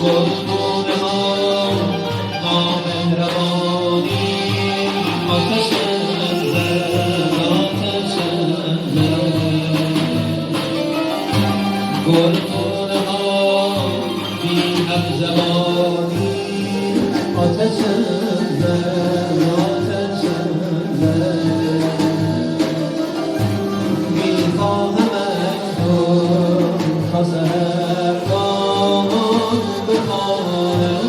گلگونه ها نامهربانی آتش زد آتش زد گلگونه ها بی حق زبانی آتش زد آتش زد میخواهمت تا سحرگاه بخوانم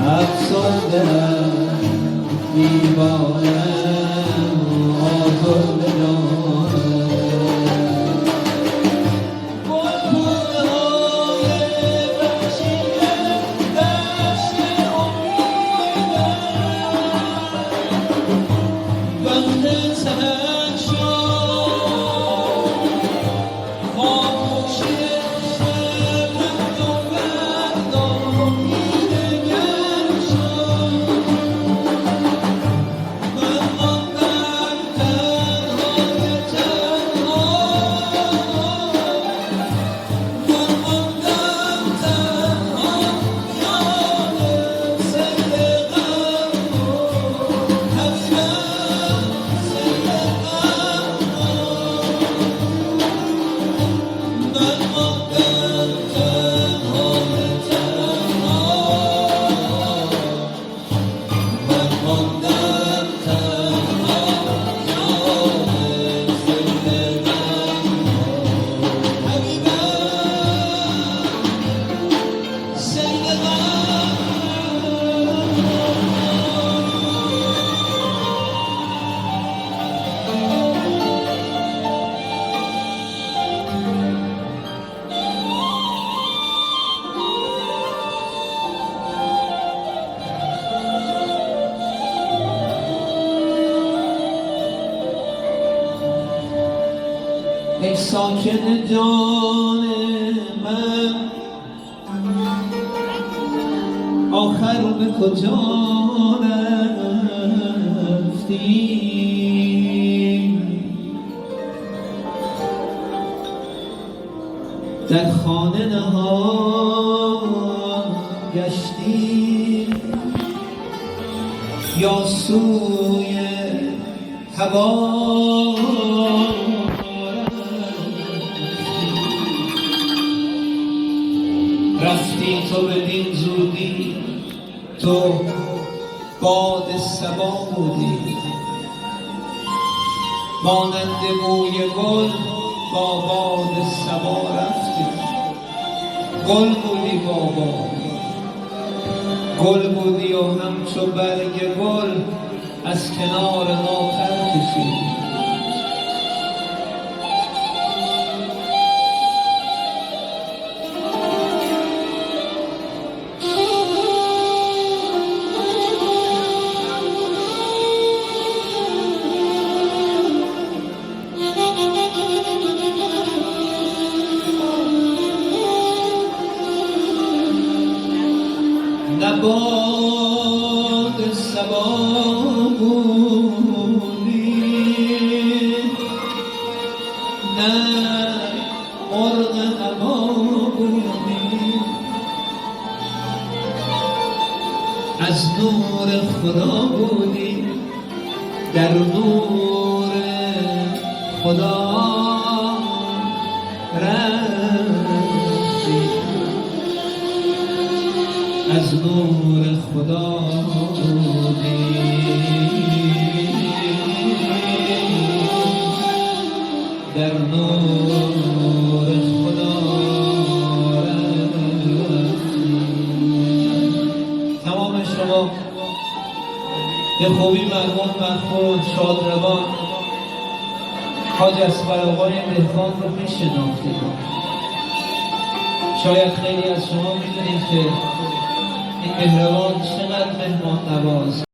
افسرده‌ام دیوانه‌ام آزرده جانم گلگونه‌های وحشی دشت امیدم وقت سحر شد خاموشی شب رفت و فردا دیدگر شد من ماندم تنهای تنها من ماندم تنها یاد سیل غم حبیبم سیل غم من ماندم تنهای تنها من ماندم تنها یاد سیل غم حبیبم سیل غم ای ساکن جان من آخر به کجا رفتی در خانه نهان گشتی یا سوی هوا رفتی تو بدین زودی تو باد صبا بودی مانند بوی گل با باد صبا رفتی گل بودی بابا گل بودی و همچو برگ گل از کنار ما پر کشیدی نه باد صبا بودی نه مرغ هوا بودی از نور خدا بودی در نور خدا رفتی از نور خدا بودی در نور خدا رفتی تمام شما به خوبی مرحوم مرحوم شادروان حاج اصغر آقای دهقان رو میشناختید. شاید خیلی از شما میدونید که این مهربان چقدر مهمان نواز